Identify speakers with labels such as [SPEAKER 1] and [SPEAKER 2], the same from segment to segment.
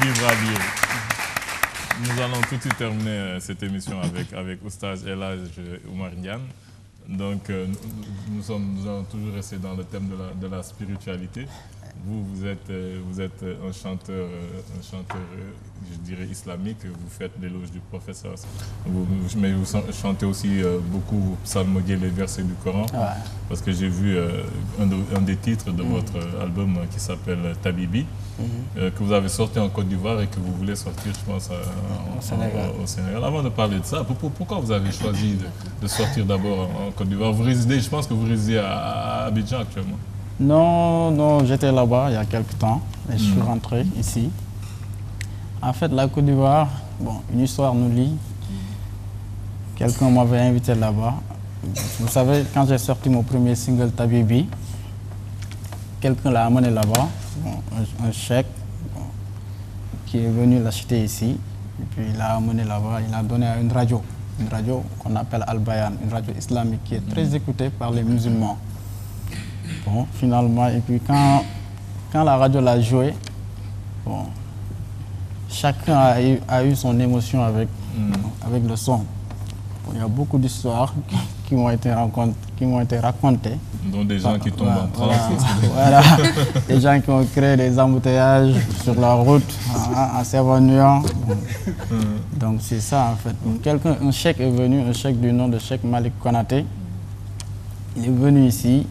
[SPEAKER 1] Vivre à lire. Nous allons tout de suite terminer cette émission avec Oustaz El Hadj Oumar Niane. Donc, nous allons toujours rester dans le thème de la spiritualité. Vous êtes un chanteur, je dirais islamique. Vous faites l'éloge du prophète. Mais vous chantez aussi beaucoup, vous psalmodiez les versets du Coran. Ouais. Parce que j'ai vu un des titres de votre album qui s'appelle Tabibi, que vous avez sorti en Côte d'Ivoire et que vous voulez sortir, je pense, au Sénégal. Avant de parler de ça, pourquoi vous avez choisi de sortir d'abord en Côte d'Ivoire? Je pense que vous résidez à Abidjan actuellement.
[SPEAKER 2] Non, j'étais là-bas il y a quelques temps et je suis rentré ici. En fait, la Côte d'Ivoire, une histoire nous lie. Quelqu'un m'avait invité là-bas. Vous savez, quand j'ai sorti mon premier single Tabibi, quelqu'un l'a amené là-bas, un cheikh qui est venu l'acheter ici. Et puis il l'a amené là-bas, il l'a donné à une radio qu'on appelle Al-Bayan, une radio islamique qui est très écoutée par les musulmans. Bon, finalement, et puis quand la radio l'a joué, chacun a eu son émotion avec le son. Il y a beaucoup d'histoires qui m'ont été racontées.
[SPEAKER 1] Donc des gens qui tombent en transe.
[SPEAKER 2] Voilà, des gens qui ont créé des embouteillages sur la route en s'évanouissant. Donc c'est ça en fait. Un cheikh est venu, un cheikh du nom de Cheikh Malik Konaté. Il est venu ici.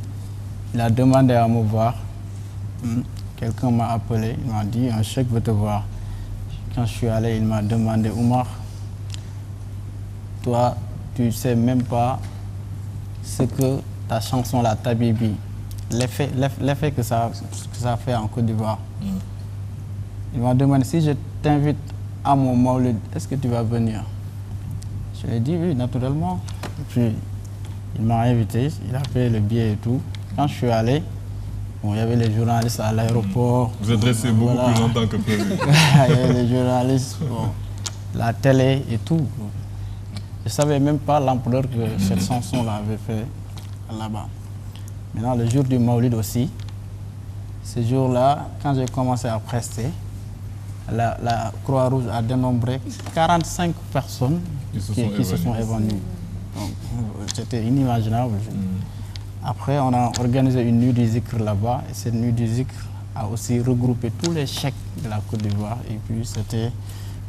[SPEAKER 2] Il a demandé à me voir. Quelqu'un m'a appelé, il m'a dit, un cheikh veut te voir. Quand je suis allé, il m'a demandé, Oumar, toi, tu ne sais même pas ce que ta chanson, la Tabibi, l'effet que ça fait en Côte d'Ivoire. Il m'a demandé, si je t'invite à mon Maulid, est-ce que tu vas venir? Je lui ai dit, oui, naturellement. Et puis, il m'a invité, il a payé le billet et tout. Quand je suis allé, il y avait les journalistes à l'aéroport.
[SPEAKER 1] Vous êtes resté beaucoup plus longtemps que prévu.
[SPEAKER 2] Il y avait les journalistes, la télé et tout. Je ne savais même pas l'ampleur que cette chanson-là avait fait là-bas. Maintenant, le jour du Maulid aussi, ce jour-là, quand j'ai commencé à prester, la Croix-Rouge a dénombré 45 personnes qui se sont évanouies. C'était inimaginable. Après, on a organisé une nuit du zikr là-bas et cette nuit du zikr a aussi regroupé tous les cheikhs de la Côte d'Ivoire. Et puis, c'était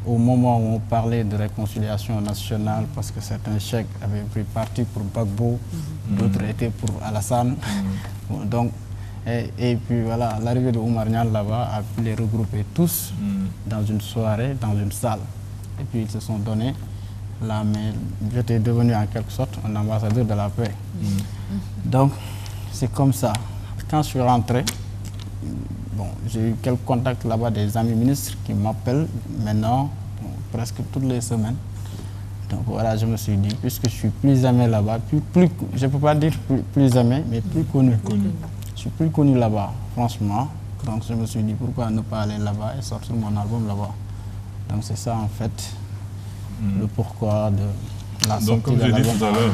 [SPEAKER 2] au moment où on parlait de réconciliation nationale parce que certains cheikhs avaient pris parti pour Gbagbo, d'autres étaient pour Alassane. Donc, et puis voilà, l'arrivée de Oumar Niane là-bas a pu les regrouper tous dans une soirée, dans une salle. Et puis, ils se sont donnés la main. J'étais devenu en quelque sorte un ambassadeur de la paix. Donc, c'est comme ça. Quand je suis rentré, j'ai eu quelques contacts là-bas des amis ministres qui m'appellent maintenant, presque toutes les semaines. Donc voilà, je me suis dit, puisque je suis plus aimé là-bas, je ne peux pas dire plus aimé, mais plus connu. Je suis plus connu là-bas, franchement. Donc je me suis dit, pourquoi ne pas aller là-bas et sortir mon album là-bas. Donc c'est ça en fait, le pourquoi de la sortie.
[SPEAKER 1] Donc comme j'ai dit tout à l'heure,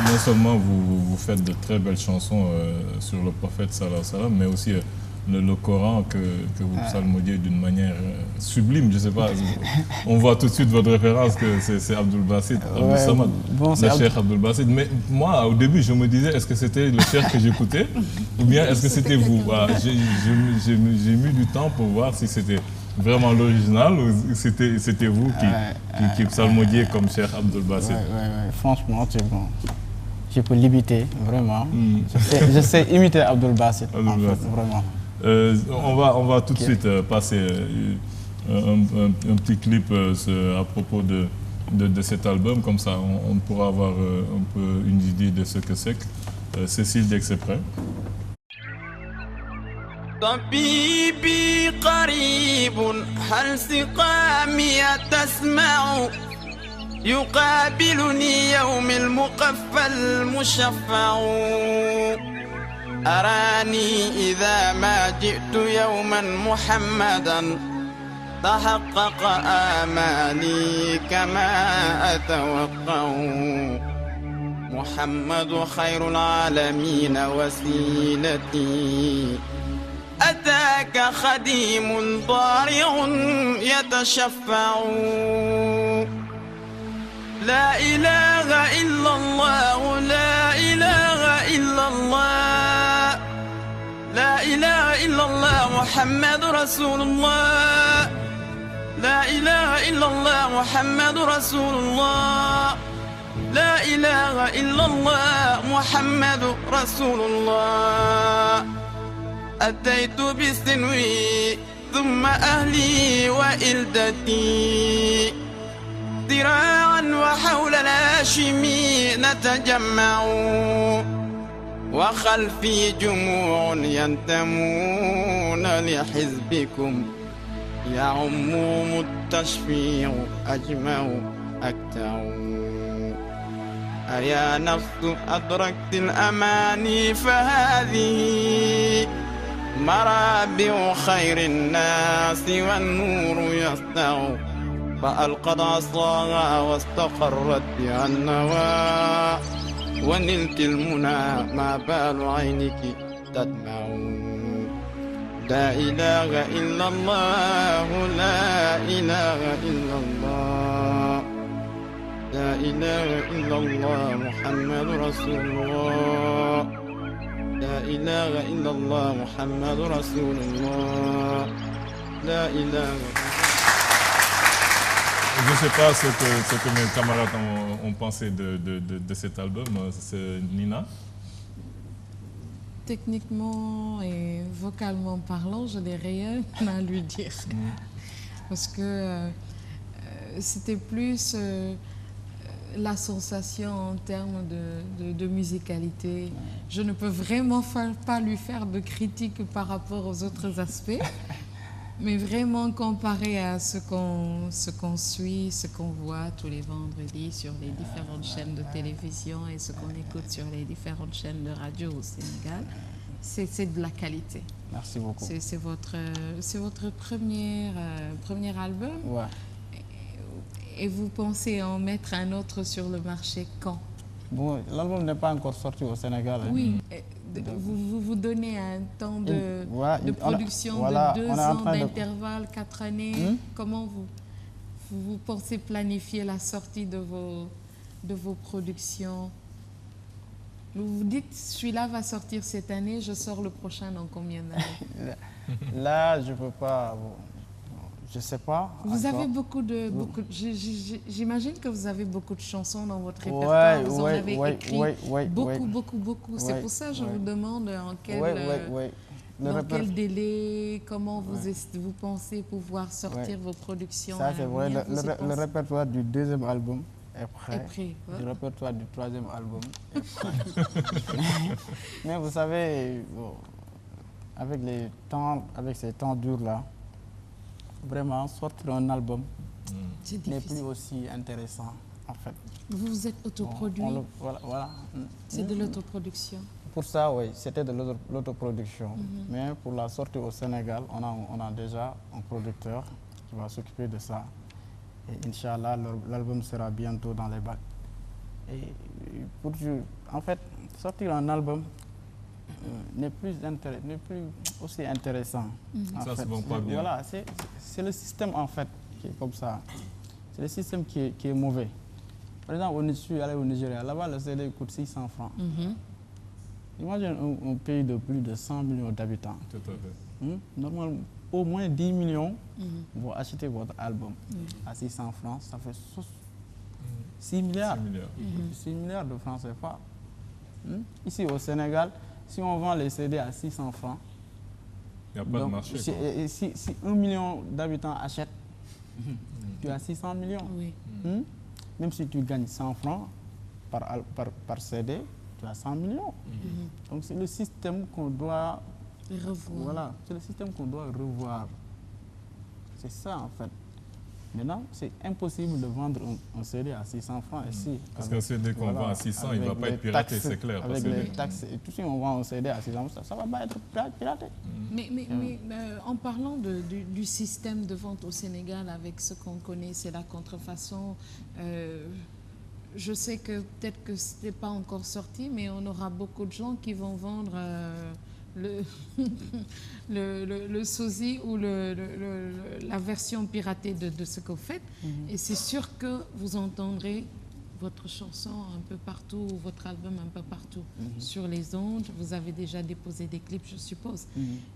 [SPEAKER 1] non seulement vous faites de très belles chansons sur le prophète sallallahu alayhi wa sallam, mais aussi le Coran que vous psalmodiez d'une manière sublime. Je ne sais pas, on voit tout de suite votre référence que c'est Abdul Basit, Abdul Samad, le cheikh Abdul Basit. Mais moi, au début, je me disais, est-ce que c'était le cheikh que j'écoutais ou bien est-ce que c'était vous? Voilà, j'ai mis du temps pour voir si c'était vraiment l'original ou c'était vous qui psalmodiez comme cheikh Abdul Basit.
[SPEAKER 2] Franchement, c'est bon. Je peux l'imiter, vraiment. Je sais imiter Abdul Basit, vraiment.
[SPEAKER 1] On va tout de suite passer un petit clip à propos de cet album, comme ça on pourra avoir un peu une idée de ce que c'est. Cécile, dès que c'est prêt.
[SPEAKER 3] طبيبي قريب هل سقامي تسمع يقابلني يوم المقفى المشفع أراني إذا ما جئت يوما محمدا تحقق آمالي كما أتوقع محمد خير العالمين وسيلتي أتاك خديم ضارع يتشفع لا إله إلا الله لا إله إلا الله لا إله إلا الله محمد رسول الله لا إله إلا الله محمد رسول الله لا إله إلا الله محمد رسول الله أتيت بسنوي ثم أهلي وإلدتي ذراعا وحول الهاشمي نتجمع وخلفي جموع ينتمون لحزبكم يعمهم التشفيع أجمع أكتع أيا نفس أدركت الأماني فهذه مرابع خير الناس والنور يسطع فألقت عصاها واستقرت بها النوى ونلت المنى ما بال عينك تدمع لا إله إلا الله لا إله إلا الله لا إله إلا الله محمد رسول الله لا إله إلا الله محمد رسول الله لا إله.
[SPEAKER 1] Je ne sais pas ce que mes camarades ont pensé de cet album. C'est Nina.
[SPEAKER 4] Techniquement et vocalement parlant, je n'ai rien à lui dire. Parce que c'était plus la sensation en termes de musicalité. Je ne peux vraiment pas lui faire de critique par rapport aux autres aspects. Mais vraiment comparé à ce qu'on suit, ce qu'on voit tous les vendredis sur les différentes chaînes de télévision et ce qu'on écoute sur les différentes chaînes de radio au Sénégal, c'est de la qualité.
[SPEAKER 2] Merci beaucoup.
[SPEAKER 4] C'est votre premier album.
[SPEAKER 2] Ouais.
[SPEAKER 4] Et vous pensez en mettre un autre sur le marché quand?
[SPEAKER 2] Bon, l'album n'est pas encore sorti au Sénégal.
[SPEAKER 4] Oui. Vous donnez un temps de production de 2 ans d'intervalle, 4 années. Comment vous pensez planifier la sortie de vos productions? Vous vous dites, celui-là va sortir cette année, je sors le prochain dans combien d'années?
[SPEAKER 2] Là, je ne peux pas. Bon, je ne sais pas.
[SPEAKER 4] Vous avez j'imagine que vous avez beaucoup de chansons dans votre répertoire. Vous en avez écrit beaucoup. C'est pour ça que je vous demande en quel délai, comment vous pensez pouvoir sortir vos productions.
[SPEAKER 2] Ça, c'est vrai. Le répertoire du 2e album est prêt. Le répertoire du 3e album est prêt. Mais vous savez, avec ces temps durs-là, vraiment, sortir un album n'est plus aussi intéressant, en fait.
[SPEAKER 4] Vous vous êtes autoproduit?
[SPEAKER 2] Voilà.
[SPEAKER 4] C'est de l'autoproduction?
[SPEAKER 2] Pour ça, oui, c'était de l'autoproduction. Mais pour la sortie au Sénégal, on a déjà un producteur qui va s'occuper de ça. Et Inch'Allah, l'album sera bientôt dans les bacs. Et en fait, sortir un album n'est plus aussi intéressant.
[SPEAKER 1] Ça se vend pas bien.
[SPEAKER 2] Voilà, c'est le système en fait qui est comme ça. C'est le système qui est mauvais. Par exemple, je suis allé au Nigeria, là-bas le CD coûte 600 francs. Imagine un pays de plus de 100 millions d'habitants.
[SPEAKER 1] Tout à fait.
[SPEAKER 2] Normalement, au moins 10 millions vont acheter votre album à 600 francs. Ça fait 6 milliards. 6 milliards de francs CFA. Ici au Sénégal, si on vend les CD à 600 francs,
[SPEAKER 1] il n'y a pas de marché.
[SPEAKER 2] Si 1 million d'habitants achètent, tu as 600 millions. Même si tu gagnes 100 francs par CD, tu as 100 millions. Donc c'est le système qu'on doit
[SPEAKER 4] revoir.
[SPEAKER 2] Voilà, c'est le système qu'on doit revoir. C'est ça en fait. Maintenant, c'est impossible de vendre un CD à 600 francs ici.
[SPEAKER 1] Parce qu'un CD qu'on vend à 600, il ne va pas être piraté, c'est clair.
[SPEAKER 2] Avec les taxes et tout, si on vend un CD à 600, ça ne va pas être piraté.
[SPEAKER 4] Mais en parlant du système de vente au Sénégal, avec ce qu'on connaît, c'est la contrefaçon. je sais que peut-être que ce n'est pas encore sorti, mais on aura beaucoup de gens qui vont vendre le sosie ou la version piratée de ce que vous faites. Et c'est sûr que vous entendrez votre chanson un peu partout, ou votre album un peu partout sur les ondes. Vous avez déjà déposé des clips, je suppose.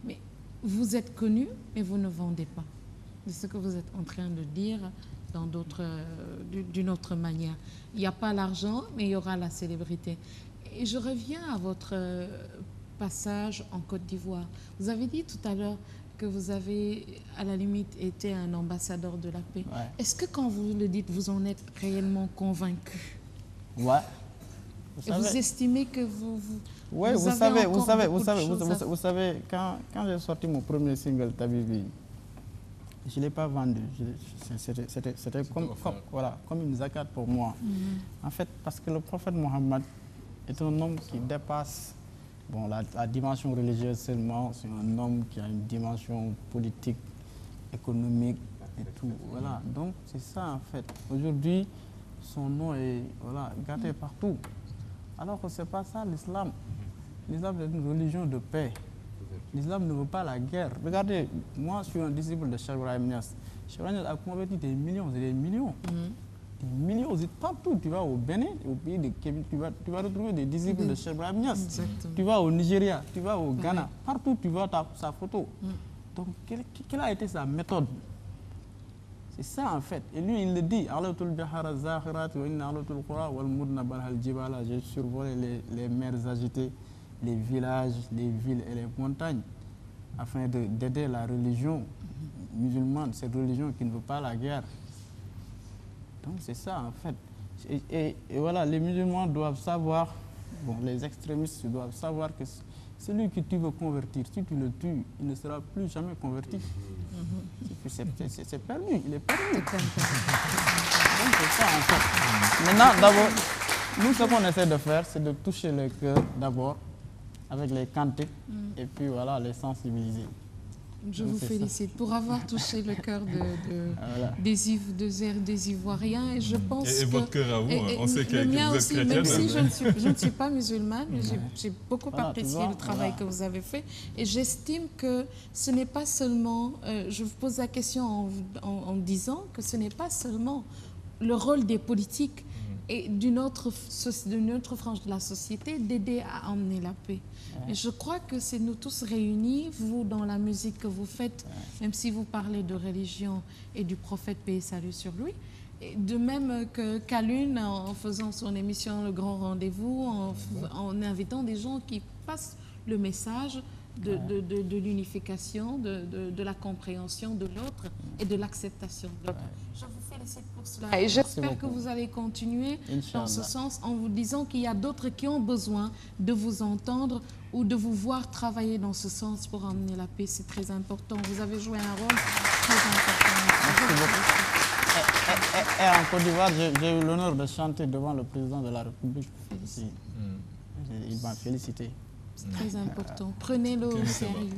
[SPEAKER 4] Mais vous êtes connu, mais vous ne vendez pas. C'est ce que vous êtes en train de dire d'une autre manière. Il n'y a pas l'argent, mais il y aura la célébrité. Et je reviens à votre passage en Côte d'Ivoire. Vous avez dit tout à l'heure que vous avez, à la limite, été un ambassadeur de la paix.
[SPEAKER 2] Ouais.
[SPEAKER 4] Est-ce que quand vous le dites, vous en êtes réellement convaincu?
[SPEAKER 2] Ouais.
[SPEAKER 4] Et vous estimez que vous
[SPEAKER 2] ouais,
[SPEAKER 4] vous
[SPEAKER 2] savez, quand j'ai sorti mon premier single, Tabibi, je ne l'ai pas vendu. C'était comme une zakat pour moi. En fait, parce que le prophète Mohammed est un homme qui dépasse la dimension religieuse seulement. C'est un homme qui a une dimension politique, économique et tout. Voilà. Donc, c'est ça en fait. Aujourd'hui, son nom est gâté partout. Alors que ce n'est pas ça l'islam. L'islam est une religion de paix. L'islam ne veut pas la guerre. Regardez, moi je suis un disciple de Cheikh Ibrahim Niass. Cheikh Ibrahim Niass a converti des millions et des millions. Des millions, partout. Tu vas au Bénin, au pays de Kébé, tu vas retrouver des disciples de Cheikh Ibrahim Niass.
[SPEAKER 4] Exactement.
[SPEAKER 2] Tu vas au Nigeria, tu vas au Ghana, partout tu vois sa photo. Donc, quelle a été sa méthode? C'est ça en fait. Et lui, il le dit. J'ai survolé les mers agitées, les villages, les villes et les montagnes, afin d'aider la religion musulmane, cette religion qui ne veut pas la guerre. Donc c'est ça en fait. Et voilà, les musulmans doivent savoir, les extrémistes doivent savoir que celui que tu veux convertir, si tu le tues, il ne sera plus jamais converti. C'est perdu, il est perdu. Donc c'est ça en fait. Maintenant, d'abord, nous ce qu'on essaie de faire, c'est de toucher le cœur d'abord avec les cantiques et puis voilà, les sensibiliser.
[SPEAKER 4] Je vous félicite pour avoir touché le cœur des Ivoiriens. Et je pense
[SPEAKER 1] et votre cœur à vous, on sait que vous êtes chrétienne.
[SPEAKER 4] Même si je ne suis pas musulmane, mais j'ai beaucoup apprécié le travail que vous avez fait. Et j'estime que ce n'est pas seulement, je vous pose la question en disant que ce n'est pas seulement le rôle des politiques et d'une autre frange de la société d'aider à emmener la paix. Et je crois que c'est nous tous réunis, vous dans la musique que vous faites, même si vous parlez de religion et du prophète paix et salut sur lui, et de même que Kalune en faisant son émission Le Grand Rendez-vous, en invitant des gens qui passent le message de l'unification, de la compréhension de l'autre et de l'acceptation de l'autre. Je vous félicite pour cela et j'espère que vous allez continuer dans ce sens en vous disant qu'il y a d'autres qui ont besoin de vous entendre ou de vous voir travailler dans ce sens pour emmener la paix. C'est très important. Vous avez joué un rôle très important.
[SPEAKER 2] Merci beaucoup. Et en Côte d'Ivoire, j'ai eu l'honneur de chanter devant le président de la République. Il m'a félicité.
[SPEAKER 4] C'est très important. Prenez-le au sérieux.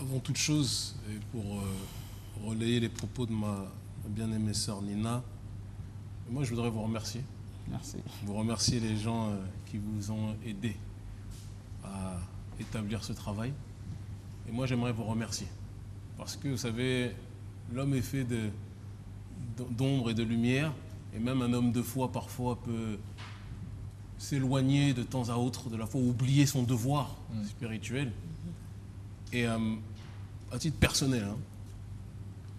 [SPEAKER 5] Avant toute chose, et pour relayer les propos de ma bien-aimée sœur Nina, moi je voudrais vous remercier.
[SPEAKER 2] Merci.
[SPEAKER 5] Vous remercier les gens qui vous ont aidé à établir ce travail. Et moi j'aimerais vous remercier. Parce que vous savez, l'homme est fait d'ombre et de lumière. Et même un homme de foi parfois peut s'éloigner de temps à autre de la foi, oublier son devoir spirituel. Et à titre personnel,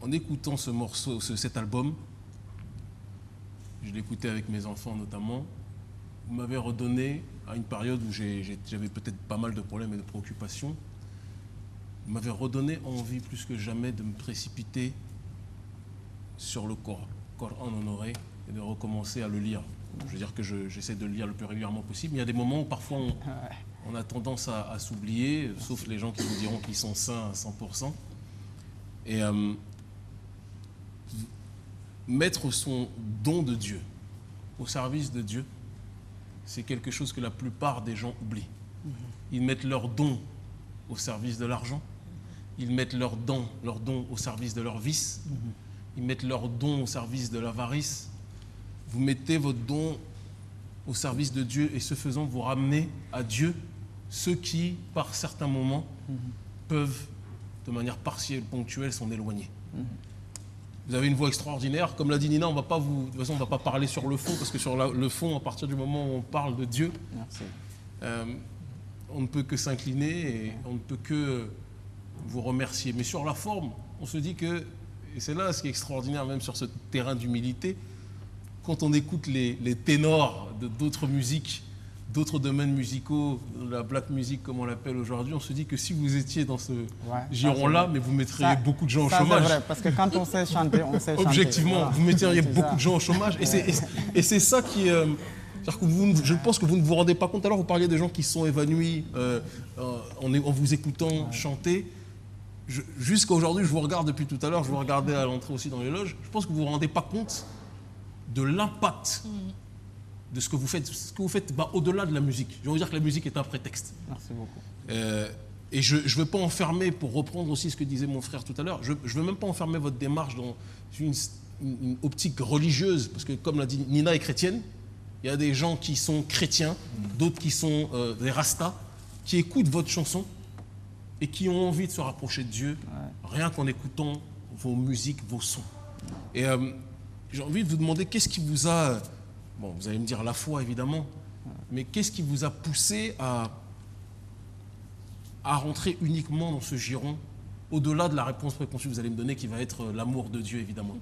[SPEAKER 5] en écoutant ce morceau, cet album, je l'écoutais avec mes enfants notamment, vous m'avez redonné, à une période où j'avais peut-être pas mal de problèmes et de préoccupations, vous m'avez redonné envie plus que jamais de me précipiter sur le Coran honoré et de recommencer à le lire. Je veux dire que j'essaie de le lire le plus régulièrement possible. Mais il y a des moments où parfois on a tendance à s'oublier, sauf les gens qui vous diront qu'ils sont saints à 100%. Et mettre son don de Dieu au service de Dieu, c'est quelque chose que la plupart des gens oublient. Ils mettent leur don au service de l'argent, ils mettent leur don au service de leur vice, ils mettent leur don au service de l'avarice. vous mettez votre don au service de Dieu et ce faisant, vous ramenez à Dieu ceux qui, par certains moments, peuvent, de manière partielle, ponctuelle, s'en éloigner. Vous avez une voix extraordinaire. Comme l'a dit Nina, de toute façon, on ne va pas parler sur le fond, parce que sur le fond, à partir du moment où on parle de Dieu, on ne peut que s'incliner et on ne peut que vous remercier. Mais sur la forme, on se dit que, et c'est là ce qui est extraordinaire même sur ce terrain d'humilité, quand on écoute les ténors d'autres musiques, d'autres domaines musicaux, la black music comme on l'appelle aujourd'hui, on se dit que si vous étiez dans ce giron-là, mais vous mettriez beaucoup de gens au chômage.
[SPEAKER 2] C'est vrai, parce que quand on sait chanter, on sait chanter.
[SPEAKER 5] Objectivement, voilà. Vous mettriez beaucoup de gens au chômage. Et c'est ça qui... c'est-à-dire que je pense que vous ne vous rendez pas compte. Alors, vous parliez des gens qui sont évanouis en vous écoutant chanter. Jusqu'à aujourd'hui, je vous regarde depuis tout à l'heure, je vous regardais à l'entrée aussi dans les loges. Je pense que vous ne vous rendez pas compte de l'impact de ce que vous faites. Ce que vous faites au-delà de la musique. Je veux dire que la musique est un prétexte.
[SPEAKER 2] Merci beaucoup.
[SPEAKER 5] Et je ne veux pas enfermer, pour reprendre aussi ce que disait mon frère tout à l'heure, je ne veux même pas enfermer votre démarche dans une optique religieuse, parce que comme l'a dit, Nina est chrétienne. Il y a des gens qui sont chrétiens, d'autres qui sont des rastas, qui écoutent votre chanson et qui ont envie de se rapprocher de Dieu, rien qu'en écoutant vos musiques, vos sons. Et j'ai envie de vous demander, qu'est-ce qui vous a... Bon, vous allez me dire la foi, évidemment, mais qu'est-ce qui vous a poussé à rentrer uniquement dans ce giron, au-delà de la réponse préconçue que vous allez me donner, qui va être l'amour de Dieu, évidemment.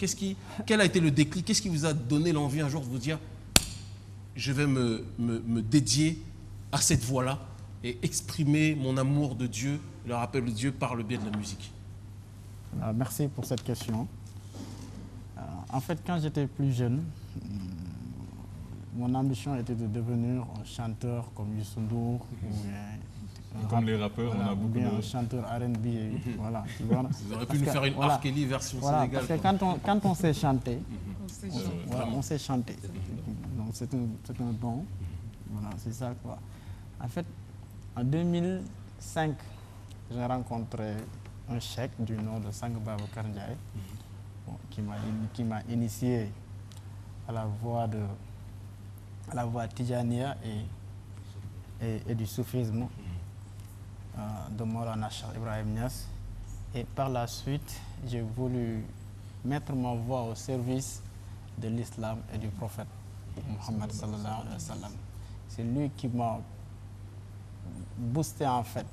[SPEAKER 5] Quel a été le déclic? Qu'est-ce qui vous a donné l'envie un jour de vous dire je vais me dédier à cette voie-là et exprimer mon amour de Dieu, le rappel de Dieu par le biais de la musique?
[SPEAKER 2] Merci pour cette question. En fait, quand j'étais plus jeune, mon ambition était de devenir un chanteur comme Youssou N'Dour,
[SPEAKER 1] comme les rappeurs, on a beaucoup de...
[SPEAKER 2] un chanteur R&B. Voilà,
[SPEAKER 5] vous aurez pu nous faire une R. Kelly version sénégale.
[SPEAKER 2] Parce que quand on sait chanter,
[SPEAKER 4] On
[SPEAKER 2] on sait chanter. Donc c'est un don. Voilà, c'est ça quoi. En fait, en 2005, j'ai rencontré un cheikh du nom de Sang Babacar Ndiaye, qui m'a initié à la voie Tijaniya et du soufisme de Maulana Cheikh Ibrahim Niass. Et par la suite, j'ai voulu mettre ma voix au service de l'islam et du prophète Mohammed sallallahu alayhi wa sallam. C'est lui qui m'a boosté en fait,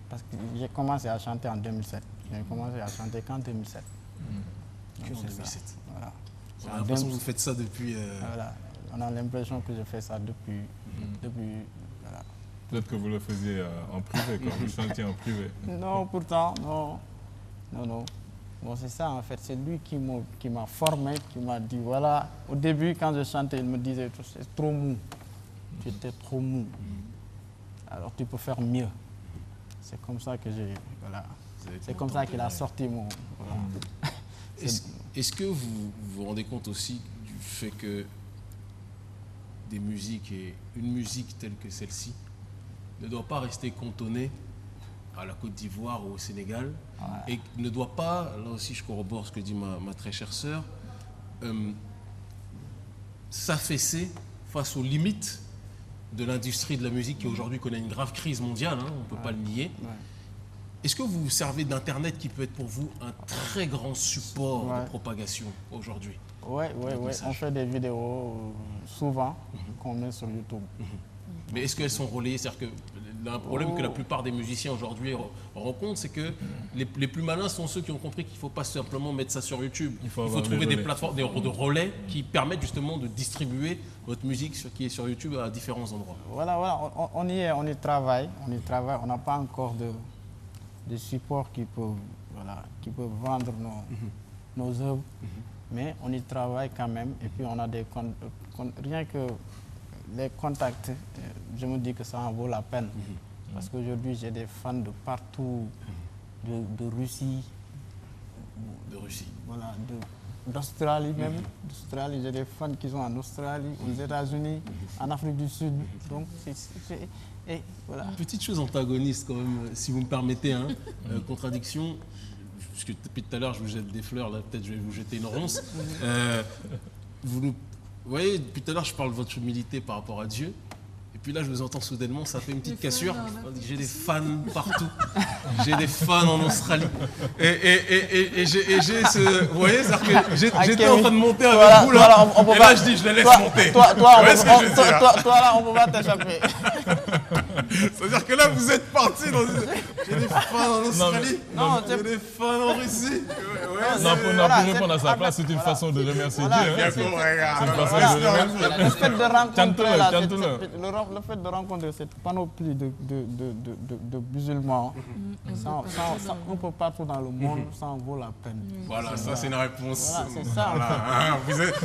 [SPEAKER 2] parce que j'ai commencé à chanter en 2007. J'ai commencé à chanter qu'en 2007.
[SPEAKER 5] Que en 2007.
[SPEAKER 2] Voilà.
[SPEAKER 5] On a l'impression que vous faites ça depuis...
[SPEAKER 2] Voilà. On a l'impression que je fais ça depuis voilà.
[SPEAKER 1] Peut-être que vous le faisiez en privé, quand vous chantiez en privé.
[SPEAKER 2] Non, pourtant, non. Bon, c'est ça en fait, c'est lui qui m'a formé, qui m'a dit, voilà, au début quand je chantais, il me disait, c'est trop mou, tu étais trop mou, alors tu peux faire mieux. C'est comme ça que c'est comme ça qu'il a sorti mon... Voilà.
[SPEAKER 5] Est-ce que vous vous rendez compte aussi du fait que des musiques, et une musique telle que celle-ci, ne doit pas rester cantonnée à la Côte d'Ivoire ou au Sénégal, et ne doit pas, là aussi je corrobore ce que dit ma très chère sœur, s'affaisser face aux limites de l'industrie de la musique qui aujourd'hui connaît une grave crise mondiale, on ne peut pas le nier. Est-ce que vous vous servez d'Internet qui peut être pour vous un très grand support de propagation aujourd'hui?
[SPEAKER 2] Oui, on fait des vidéos souvent qu'on met sur YouTube.
[SPEAKER 5] Mais est-ce qu'elles sont relayées? C'est-à-dire que un problème que la plupart des musiciens aujourd'hui rencontrent, c'est que les plus malins sont ceux qui ont compris qu'il ne faut pas simplement mettre ça sur YouTube. Il faut trouver des plateformes, de relais qui permettent justement de distribuer votre musique qui est sur YouTube à différents endroits.
[SPEAKER 2] Voilà, on y travaille. On n'a pas encore de support qui peut vendre nos œuvres, mais on y travaille quand même. Et puis on a rien que les contacts, je me dis que ça en vaut la peine. Parce qu'aujourd'hui, j'ai des fans de partout, de Russie. Voilà, d'Australie même. D'Australie, j'ai des fans qui sont en Australie, aux États-Unis, en Afrique du Sud. Donc, voilà.
[SPEAKER 5] Petite chose antagoniste quand même, si vous me permettez, contradiction. Puisque depuis tout à l'heure, je vous jette des fleurs, là peut-être je vais vous jeter une ronce. Vous nous Vous voyez, depuis tout à l'heure, je parle de votre humilité par rapport à Dieu. Et puis là, je vous entends soudainement, ça fait une petite cassure. J'ai des fans partout. J'ai des fans en Australie. Et j'ai ce... Vous voyez, c'est-à-dire que j'étais en train de monter avec vous, là. Et là, je dis, je les laisse monter.
[SPEAKER 2] Toi, là, on peut pas t'échapper.
[SPEAKER 5] C'est-à-dire que là, vous êtes parti dans une... J'ai des fans en Australie. J'ai des fans en Russie.
[SPEAKER 1] Non, pour répondre à sa place, c'est une façon de remercier Dieu. C'est une façon de remercier.
[SPEAKER 2] Le fait de rencontrer,
[SPEAKER 1] Chante-le.
[SPEAKER 2] le fait de rencontrer cette panoplie de musulmans, un peu partout dans le monde, ça en vaut la peine.
[SPEAKER 5] Voilà, ça c'est une réponse.
[SPEAKER 2] Voilà, c'est ça.
[SPEAKER 5] Voilà,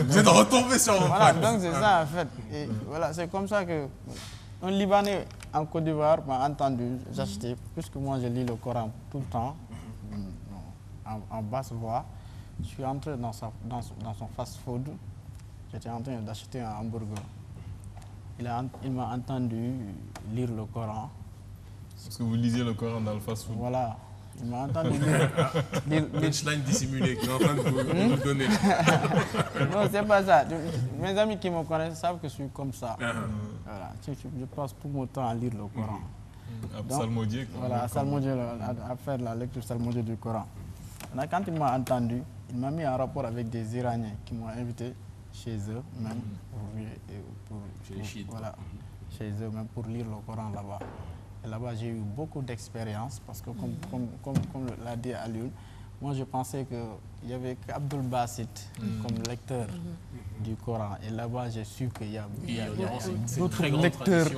[SPEAKER 5] vous êtes retombé sur vos
[SPEAKER 2] Voilà, donc c'est ça en fait. Et voilà, c'est comme ça que un Libanais en Côte d'Ivoire m'a entendu j'achetais, puisque moi je lis le Coran tout le temps, en basse voix. Je suis entré dans son fast-food. J'étais en train d'acheter un hamburger. Il m'a entendu lire le Coran.
[SPEAKER 1] Parce que vous lisiez le Coran dans le fast-food.
[SPEAKER 2] Voilà. Il m'a entendu lire.
[SPEAKER 5] Punchline dissimulée qu'il est en train de vous donner.
[SPEAKER 2] Non, c'est pas ça. Mes amis qui me connaissent savent que je suis comme ça. Voilà. Je passe tout mon temps à lire le Coran.
[SPEAKER 1] À psalmodier.
[SPEAKER 2] Voilà, à faire la lecture psalmodiée du Coran. Quand il m'a entendu, il m'a mis en rapport avec des Iraniens qui m'ont invité chez eux, même chez eux, même pour lire le Coran là-bas. Et là-bas, j'ai eu beaucoup d'expérience parce que, comme l'a dit Alioune, moi je pensais qu'il n'y avait qu'Abdul Basit comme lecteur du Coran. Et là-bas, j'ai su qu'il y a d'autres lecteurs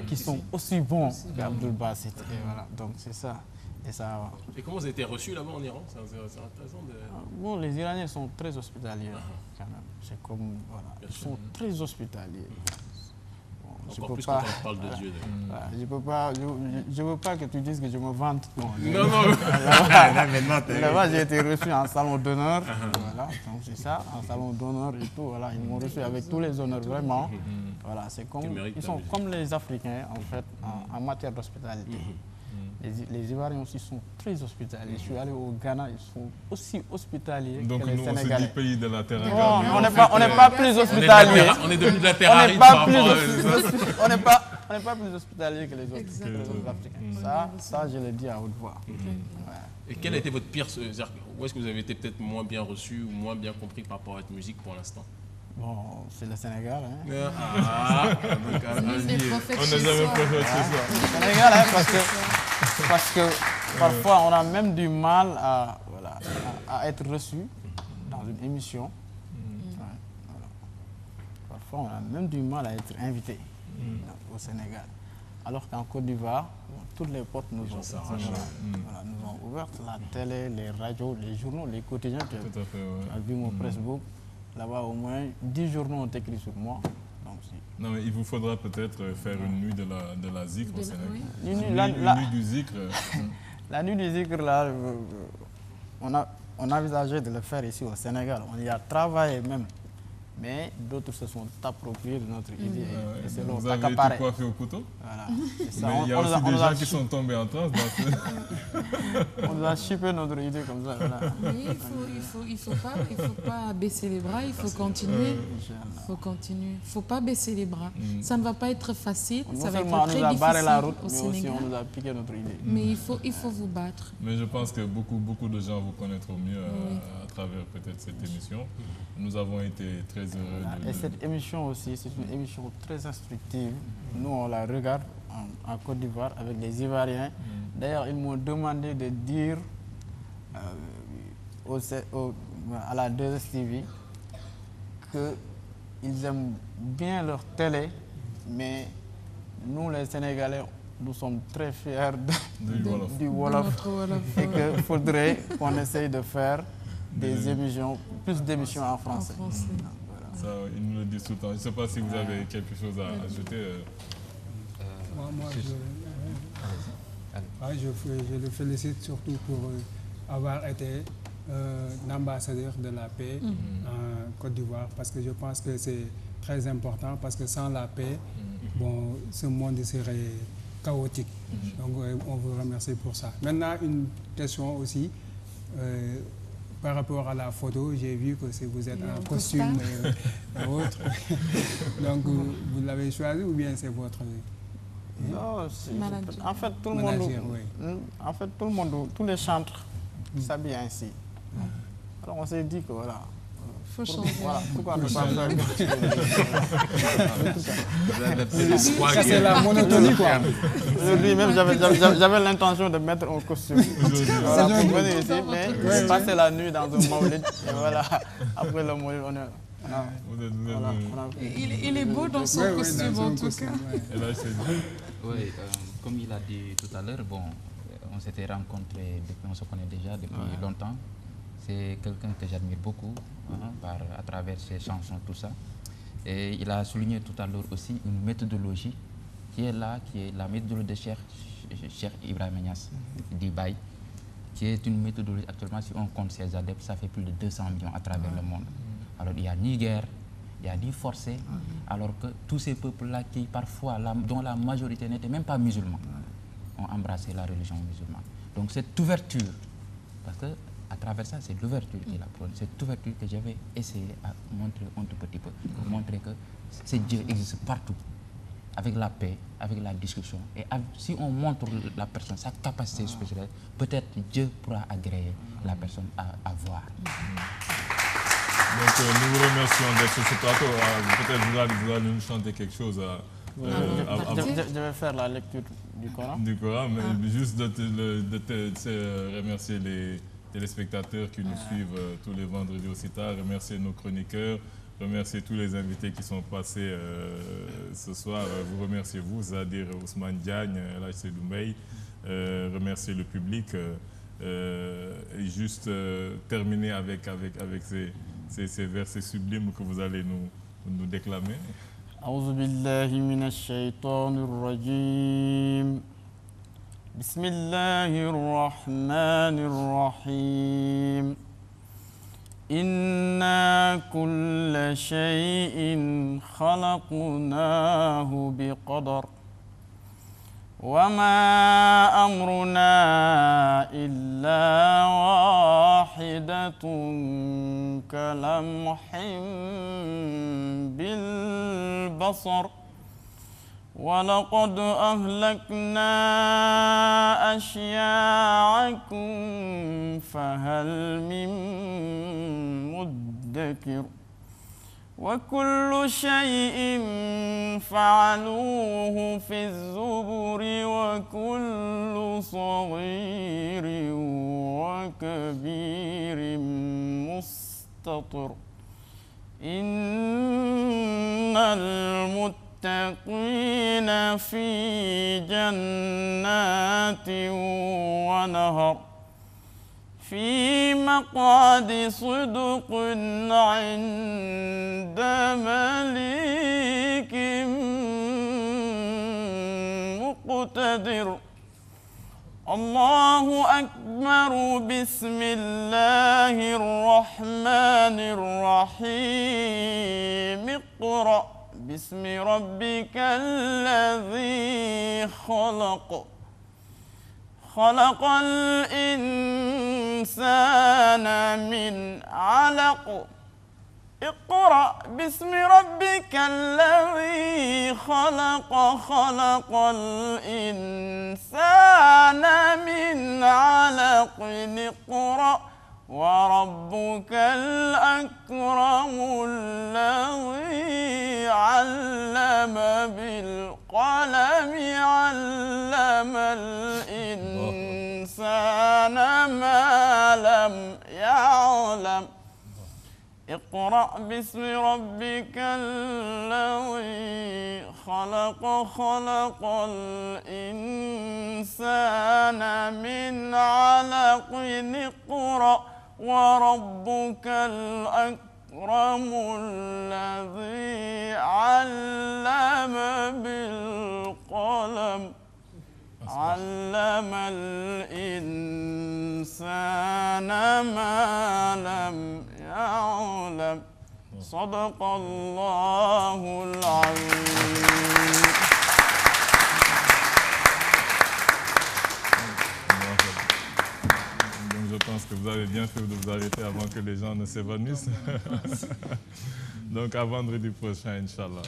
[SPEAKER 2] qui sont aussi bons qu'Abdul Basit. Et voilà, donc c'est ça.
[SPEAKER 5] Et comment vous avez été reçu là-bas en Iran? C'est intéressant de...
[SPEAKER 2] Bon, les Iraniens sont très hospitaliers quand même. C'est comme, voilà, ils sont très hospitaliers. Bon,
[SPEAKER 5] encore plus quand on parle de Dieu.
[SPEAKER 2] Je veux pas que tu dises que je me vante.
[SPEAKER 5] Non.
[SPEAKER 2] Là-bas, j'ai été reçu en salon d'honneur. Voilà, donc c'est ça, en salon d'honneur et tout. Voilà, ils m'ont reçu avec tous les honneurs, vraiment. Voilà, c'est comme, ils sont comme les Africains, en fait, en matière d'hospitalité. Les Ivoiriens aussi sont très hospitaliers. Je suis allé au Ghana, ils sont aussi hospitaliers
[SPEAKER 1] donc
[SPEAKER 2] que les Sénégalais. Donc nous, on se dit
[SPEAKER 1] pays de la terre.
[SPEAKER 2] Non, on n'est pas plus hospitaliers.
[SPEAKER 5] On est devenu de la terre. On
[SPEAKER 2] n'est pas plus hospitaliers que les autres Africains. Ça, je le dis à haute voix.
[SPEAKER 5] Et quel a été votre pire... Où est-ce que vous avez été peut-être moins bien reçu ou moins bien compris par rapport à votre musique pour l'instant?
[SPEAKER 2] Bon, c'est le Sénégal.
[SPEAKER 5] On
[SPEAKER 1] n'a jamais préféré ce
[SPEAKER 2] soir. Le Sénégal, parce que parfois on a même du mal à être reçu dans une émission. Parfois on a même du mal à être invité au Sénégal. Alors qu'en Côte d'Ivoire, toutes les portes nous ont ouvertes. La télé, les radios, les journaux, les quotidiens. Tu as vu mon Facebook. Là-bas, au moins 10 journaux ont écrit sur moi. Donc,
[SPEAKER 1] non, mais il vous faudra peut-être faire une nuit de la zikr au Sénégal. Une nuit du zikr.
[SPEAKER 2] La nuit du zikr, là, on a envisagé de le faire ici au Sénégal. On y a travaillé même. Mais d'autres se sont appropriés de notre idée. Et c'est
[SPEAKER 1] vous avez été coiffé au couteau?
[SPEAKER 2] Voilà.
[SPEAKER 1] Mais il y a aussi des gens qui sont tombés en transe.
[SPEAKER 2] On nous a chippé notre idée comme ça. Voilà.
[SPEAKER 4] Mais il faut pas baisser les bras, il faut continuer. Il faut continuer. Il ne faut pas baisser les bras. Ça ne va pas être facile. Ça va être très difficile. On nous a barré la route, mais aussi on nous a piqué notre idée. Mais il faut vous battre.
[SPEAKER 1] Mais je pense que beaucoup de gens vous connaîtront mieux à travers peut-être cette émission. Nous avons été très heureux.
[SPEAKER 2] Et cette émission aussi, c'est une émission très instructive. Nous, on la regarde en Côte d'Ivoire avec les Ivoiriens. D'ailleurs, ils m'ont demandé de dire à la 2STV qu'ils aiment bien leur télé, mais nous, les Sénégalais, nous sommes très fiers du Wolof. Et qu'il faudrait qu'on essaye de faire plus d'émissions en français.
[SPEAKER 1] Voilà. Ça, ils nous le disent tout le temps. Je ne sais pas si vous avez quelque chose à ajouter.
[SPEAKER 6] Je le félicite surtout pour avoir été l'ambassadeur de la paix en Côte d'Ivoire, parce que je pense que c'est très important, parce que sans la paix, ce monde serait chaotique. Donc on vous remercie pour ça. Maintenant, une question aussi. par rapport à la photo, j'ai vu que vous êtes en costume et autres. Donc, vous l'avez choisi ou bien c'est votre...
[SPEAKER 2] Non,
[SPEAKER 4] Manager.
[SPEAKER 2] en fait, tout le
[SPEAKER 6] Manager,
[SPEAKER 2] monde,
[SPEAKER 6] oui.
[SPEAKER 2] en fait, tout le monde, tous les chantres s'habillent ainsi. Alors on s'est dit que voilà.
[SPEAKER 4] Faut changer.
[SPEAKER 2] Voilà, pourquoi ne pas faire quelque chose.
[SPEAKER 6] Ça, c'est la monotonie, quoi.
[SPEAKER 2] Aujourd'hui même, j'avais l'intention de mettre un costume. Voilà, pour venir ici, mais passer la nuit dans un maulid. Et voilà, après le maulid, on est...
[SPEAKER 4] Il est beau dans son costume, en tout cas.
[SPEAKER 7] Oui, comme il a dit tout à l'heure, bon, on s'était rencontrés, on se connaît déjà depuis longtemps. C'est quelqu'un que j'admire beaucoup, à travers ses chansons, tout ça. Et il a souligné tout à l'heure aussi une méthodologie qui est là, qui est la méthodologie de Cheikh Ibrahima Niass, d'Ibaï, qui est une méthodologie, actuellement, si on compte ses adeptes, ça fait plus de 200 millions à travers le monde. Alors il n'y a ni guerre, il n'y a ni forcé, alors que tous ces peuples-là qui parfois, dont la majorité n'était même pas musulmans, ont embrassé la religion musulmane. Donc cette ouverture, parce que à travers ça, c'est l'ouverture qu'il a prônée, cette ouverture que j'avais essayé à montrer un tout petit peu, pour montrer que ce Dieu existe partout, avec la paix, avec la discussion. Et si on montre la personne, sa capacité spirituelle, peut-être Dieu pourra agréer la personne à voir.
[SPEAKER 1] Donc nous vous remercions d'être sur ce plateau. Peut-être vous allez nous chanter quelque chose.
[SPEAKER 2] Je vais faire la lecture du Coran.
[SPEAKER 1] Du Coran, mais juste de te remercier les téléspectateurs qui nous suivent tous les vendredis au CITA, remercier nos chroniqueurs, remercier tous les invités qui sont passés ce soir. Vous remerciez vous, c'est-à-dire Ousmane Diagne, Elhadj Seydou Mbaye, remercier le public. Et juste terminer avec ces versets sublimes que vous allez nous déclamer.
[SPEAKER 2] أعوذ بالله من الشيطان الرجيم بسم الله الرحمن الرحيم إنا كل شيء خلقناه بقدر وما أمرنا إلا واحدة كلمح بالبصر ولقد أهلكنا أشياعكم فهل من مدكر وكل شيء فعلوه في الزبر وكل صغير وكبير مستطر إن المتقين في جنات ونهر في مقعد صدق عند مليك مقتدر الله أكبر بسم الله الرحمن الرحيم اقرأ باسم ربك الذي خلق خلق الإنسان من علق اقرأ باسم ربك الذي خلق خلق الإنسان من علق اقرأ وربك الأكرم الذي علم بالقلم علم الإنسان ما لم يعلم اقرأ باسم ربك الذي خلق خلق الإنسان من علق اقرأ وربك الأكرم الذي علم بالقلم علم الإنسان ما لم يعلم صدق الله العظيم.
[SPEAKER 1] Donc je pense que vous avez bien fait de vous arrêter avant que les gens ne s'évanouissent. Donc à vendredi prochain, Inch'Allah.